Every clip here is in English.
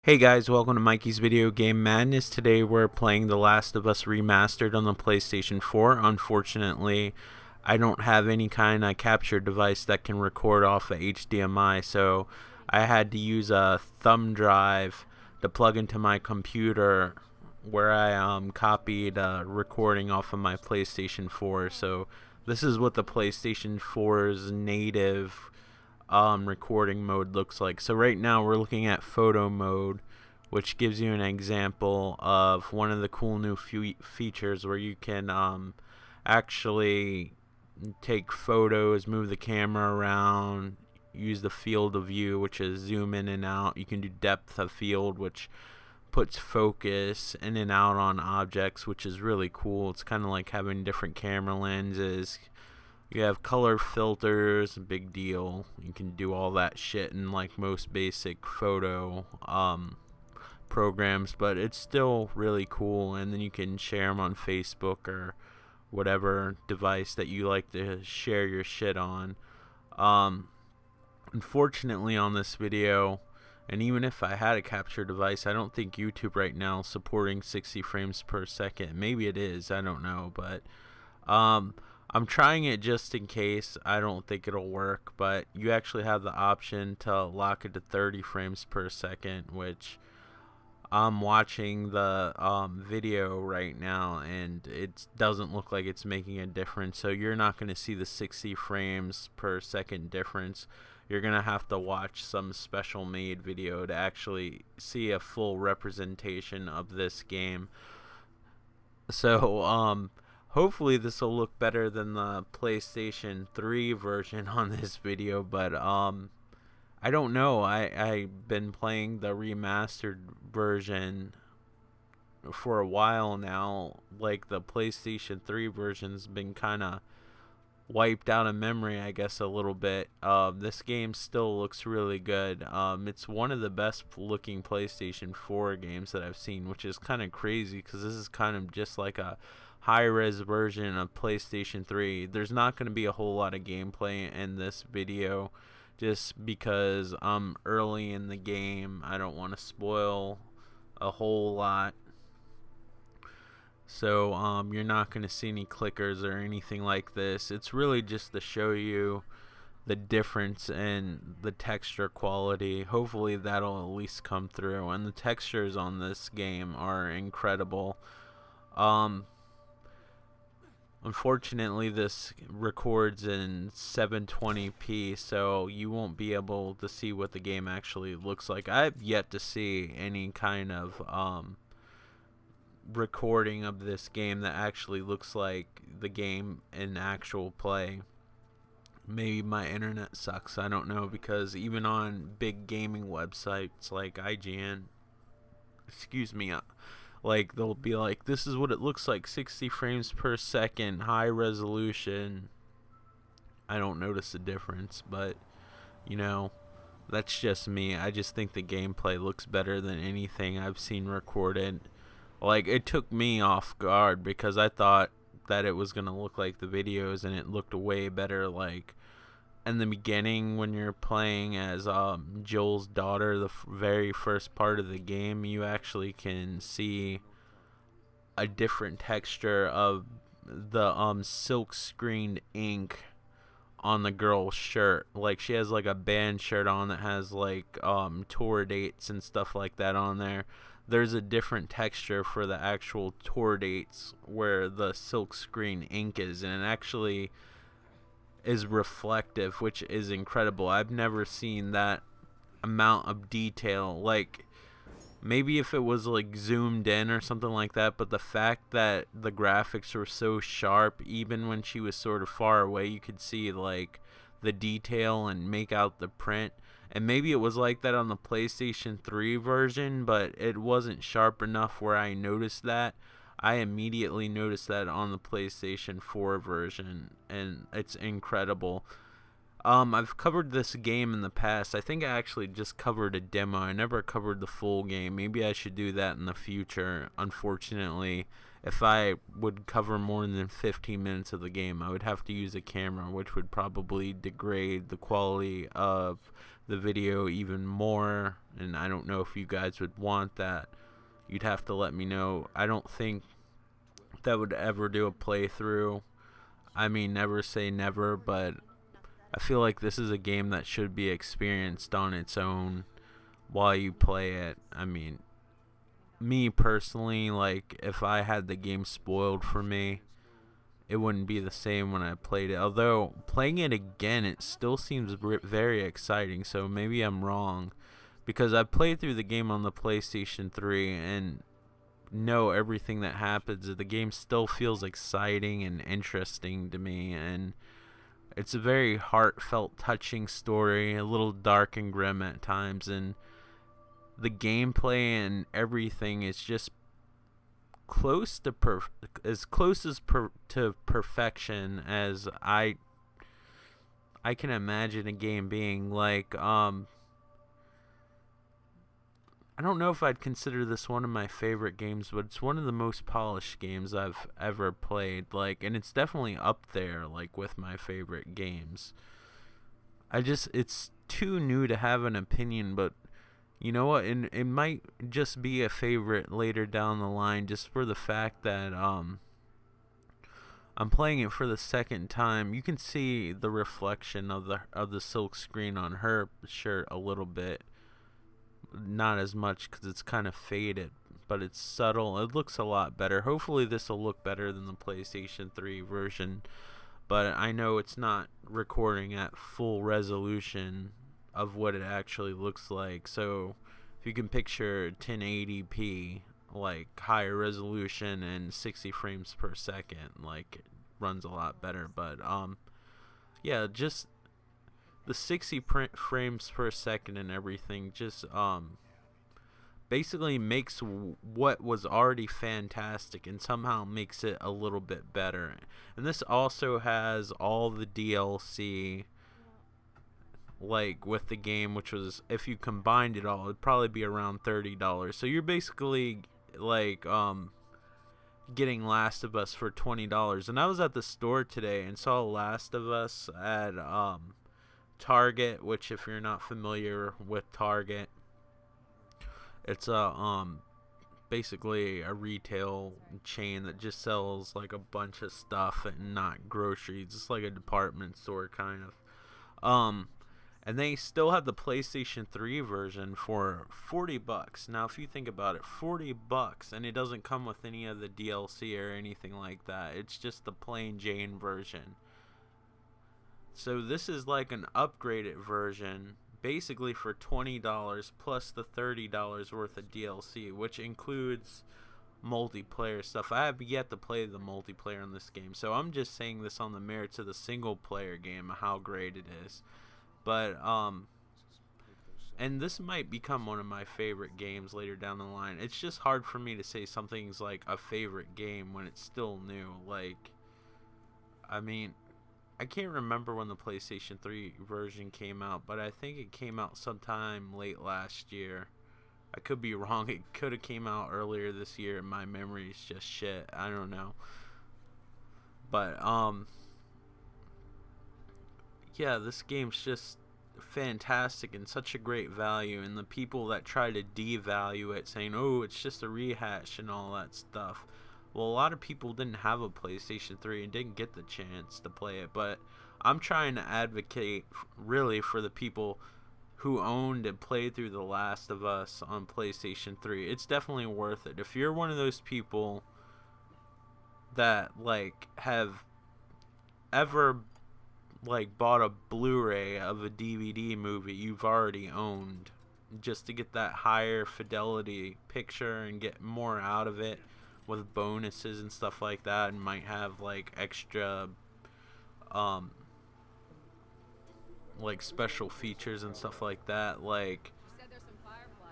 Hey guys, welcome to Mikey's Video Game Madness. Today we're playing The Last of Us Remastered on the PlayStation 4. Unfortunately, I don't have any kind of capture device that can record off of HDMI, so I had to use a thumb drive to plug into my computer where I copied a recording off of my PlayStation 4. So this is what the PlayStation 4's native recording mode looks like. So right now we're looking at photo mode, which gives you an example of one of the cool new features where you can actually take photos, move the camera around, use the field of view, which is zoom in and out. You can do depth of field, which puts focus in and out on objects, which is really cool. It's kind of like having different camera lenses. You have color filters, big deal. You can do all that shit in like most basic photo programs, but it's still really cool. And then you can share them on Facebook or whatever device that you like to share your shit on. Unfortunately on this video, and even if I had a capture device, I don't think YouTube right now is supporting 60 frames per second. Maybe it is, I don't know, but I'm trying it just in case. I don't think it'll work, but you actually have the option to lock it to 30 frames per second, which I'm watching the video right now and it doesn't look like it's making a difference. So you're not going to see the 60 frames per second difference. You're going to have to watch some special made video to actually see a full representation of this game. So hopefully this will look better than the PlayStation 3 version on this video, but I don't know. I've been playing the remastered version for a while now. Like the PlayStation 3 version's been kind of wiped out of memory, I guess, a little bit. This game still looks really good. It's one of the best looking PlayStation 4 games that I've seen, which is kind of crazy because this is kind of just like a high-res version of PlayStation 3. There's not going to be a whole lot of gameplay in this video just because I'm early in the game. I don't want to spoil a whole lot. So you're not going to see any clickers or anything like this. It's really just to show you the difference in the texture quality. Hopefully that'll at least come through. And the textures on this game are incredible. Unfortunately, this records in 720p, so you won't be able to see what the game actually looks like. I've yet to see any kind of recording of this game that actually looks like the game in actual play. Maybe my internet sucks, I don't know, because even on big gaming websites like IGN, like they'll be like, this is what it looks like, 60 frames per second, high resolution. I don't notice a difference, but you know, that's just me. I just think the gameplay looks better than anything I've seen recorded. Like, it took me off guard because I thought that it was gonna look like the videos, and it looked way better. Like in the beginning, when you're playing as Joel's daughter, the very first part of the game, you actually can see a different texture of the silk screened ink on the girl's shirt. Like, she has like a band shirt on that has like tour dates and stuff like that on there. There's a different texture for the actual tour dates where the silk screen ink is, and it actually is reflective, which is incredible. I've never seen that amount of detail. Like, maybe if it was like zoomed in or something like that, but the fact that the graphics were so sharp, even when she was sort of far away, you could see like the detail and make out the print. And maybe it was like that on the PlayStation 3 version, but it wasn't sharp enough where I noticed that. I immediately noticed that on the PlayStation 4 version, and it's incredible. I've covered this game in the past. I think I actually just covered a demo. I never covered the full game. Maybe I should do that in the future. Unfortunately, if I would cover more than 15 minutes of the game, I would have to use a camera, which would probably degrade the quality of the video even more, and I don't know if you guys would want that. You'd have to let me know. I don't think that would ever do a playthrough. I mean, never say never, but I feel like this is a game that should be experienced on its own while you play it. I mean, me personally, like, if I had the game spoiled for me, it wouldn't be the same when I played it. Although, playing it again, it still seems very exciting, so maybe I'm wrong. Because I played through the game on the PlayStation 3 and know everything that happens. The game still feels exciting and interesting to me, and it's a very heartfelt, touching story, a little dark and grim at times, and the gameplay and everything is just close to to perfection as I can imagine a game being. Like, I don't know if I'd consider this one of my favorite games, but it's one of the most polished games I've ever played. Like, and it's definitely up there, like, with my favorite games. It's too new to have an opinion, but you know what? It might just be a favorite later down the line, just for the fact that I'm playing it for the second time. You can see the reflection of the silk screen on her shirt a little bit. Not as much because it's kind of faded, but it's subtle. It looks a lot better. Hopefully this will look better than the PlayStation 3 version, but I know it's not recording at full resolution of what it actually looks like. So if you can picture 1080p, like higher resolution and 60 frames per second, like, it runs a lot better. But yeah, just the 60 frames per second and everything just basically makes what was already fantastic and somehow makes it a little bit better. And this also has all the DLC, like, with the game, which was, if you combined it all, it'd probably be around $30. So you're basically like getting Last of Us for $20. And I was at the store today and saw Last of Us at Target, which, if you're not familiar with Target, it's a basically a retail chain that just sells like a bunch of stuff and not groceries. It's like a department store kind of. And they still have the PlayStation 3 version for $40. Now, if you think about it, $40, and it doesn't come with any of the DLC or anything like that. It's just the plain Jane version. So this is like an upgraded version, basically for $20 plus the $30 worth of DLC, which includes multiplayer stuff. I have yet to play the multiplayer in this game, so I'm just saying this on the merits of the single player game, how great it is. But and this might become one of my favorite games later down the line. It's just hard for me to say something's like a favorite game when it's still new. Like, I mean, I can't remember when the PlayStation 3 version came out, but I think it came out sometime late last year. I could be wrong. It could have came out earlier this year, and my memory's just shit. I don't know. But yeah, this game's just fantastic and such a great value, and the people that try to devalue it, saying, oh, it's just a rehash and all that stuff. Well, a lot of people didn't have a PlayStation 3 and didn't get the chance to play it, but I'm trying to advocate really for the people who owned and played through The Last of Us on PlayStation 3. It's definitely worth it. If you're one of those people that, like, have ever, like, bought a Blu-ray of a DVD movie you've already owned just to get that higher fidelity picture and get more out of it with bonuses and stuff like that, and might have like extra like special features and stuff like that, like,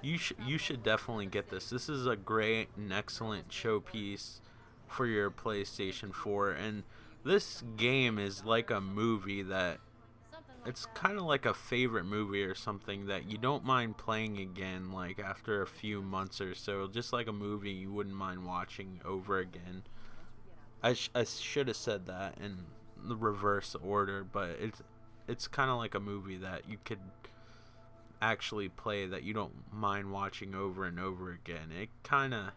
you should definitely get this. This is a great and excellent showpiece for your PlayStation 4, and this game is like a movie that it's kind of like a favorite movie or something that you don't mind playing again, like after a few months or so. Just like a movie you wouldn't mind watching over again. I should have said that in the reverse order, but it's kind of like a movie that you could actually play that you don't mind watching over and over again. It kind of,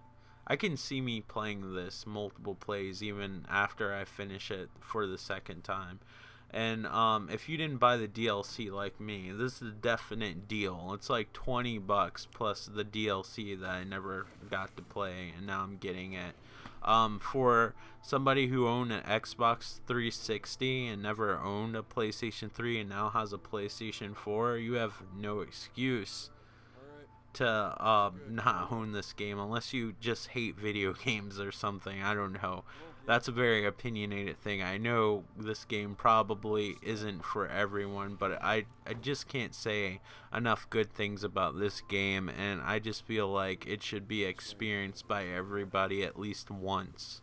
I can see me playing this multiple plays even after I finish it for the second time. And if you didn't buy the DLC like me, this is a definite deal. It's like $20 plus the DLC that I never got to play, and now I'm getting it. For somebody who owned an Xbox 360 and never owned a PlayStation 3 and now has a PlayStation 4, you have no excuse to not own this game unless you just hate video games or something. I don't know. That's a very opinionated thing. I know this game probably isn't for everyone, but I just can't say enough good things about this game, and I just feel like it should be experienced by everybody at least once.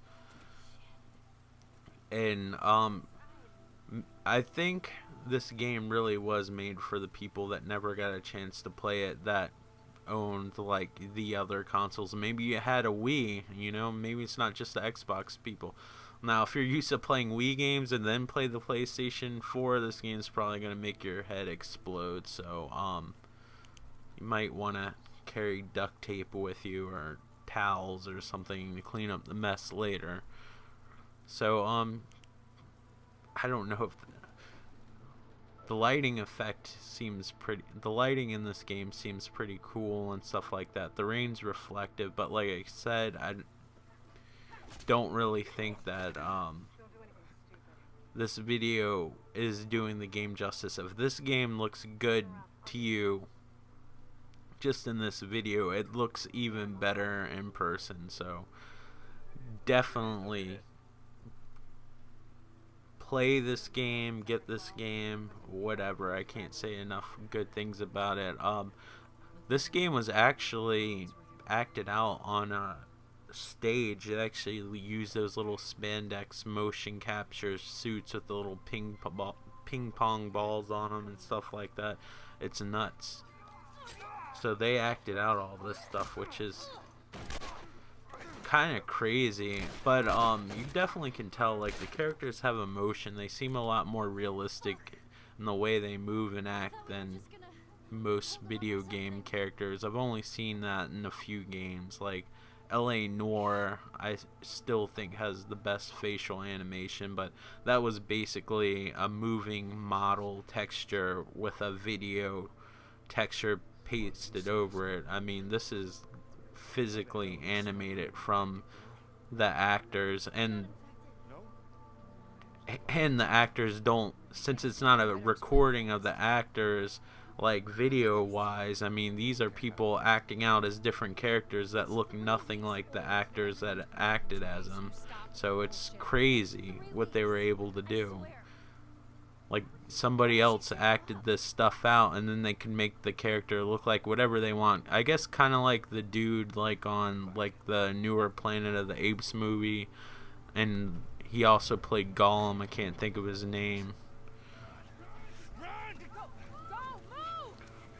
And I think this game really was made for the people that never got a chance to play it, that owned like the other consoles. Maybe you had a Wii, maybe it's not just the Xbox people. Now if you're used to playing Wii games and then play the PlayStation 4, this game's probably going to make your head explode. So you might want to carry duct tape with you or towels or something to clean up the mess later. So I don't know if the lighting effect seems pretty, the lighting in this game seems pretty cool and stuff like that. The rain's reflective, but like I said, I don't really think that this video is doing the game justice. If this game looks good to you just in this video, it looks even better in person. So definitely play this game, get this game, whatever. I can't say enough good things about it. This game was actually acted out on a stage. It actually used those little spandex motion capture suits with the little ping pong balls on them and stuff like that. It's nuts. So they acted out all this stuff, which is kind of crazy, but you definitely can tell like the characters have emotion. They seem a lot more realistic in the way they move and act than most video game characters. I've only seen that in a few games. Like LA Noire, I still think has the best facial animation, but that was basically a moving model texture with a video texture pasted over it. I mean, this is physically animated from the actors, and the actors don't, since it's not a recording of the actors like video wise, I mean these are people acting out as different characters that look nothing like the actors that acted as them. So it's crazy what they were able to do. Like somebody else acted this stuff out, and then they can make the character look like whatever they want. I guess kind of like the dude like on like the newer Planet of the Apes movie, and he also played Gollum. I can't think of his name.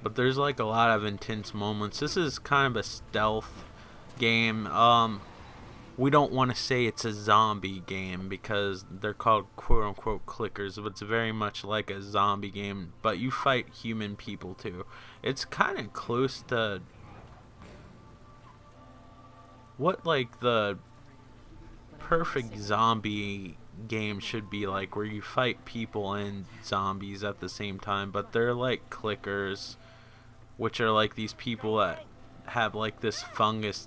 But there's like a lot of intense moments. This is kind of a stealth game. We don't want to say it's a zombie game because they're called quote-unquote clickers, but it's very much like a zombie game, but you fight human people too. It's kind of close to what like the perfect zombie game should be like, where you fight people and zombies at the same time, but they're like clickers, which are like these people that have like this fungus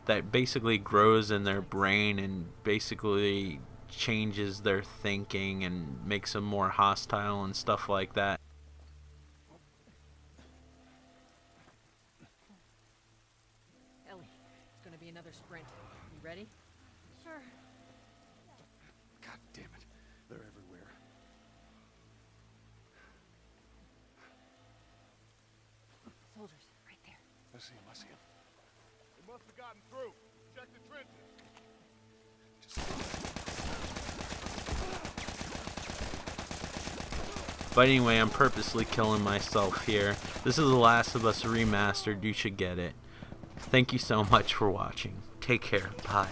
that basically grows in their brain and basically changes their thinking and makes them more hostile and stuff like that. Ellie, it's gonna be another sprint. You ready? Sure. God damn it. They're everywhere. Soldiers, right there. I see him, I see him. They must have gotten through. Check the trenches. Just... But anyway, I'm purposely killing myself here. This is The Last of Us Remastered. You should get it. Thank you so much for watching. Take care. Bye.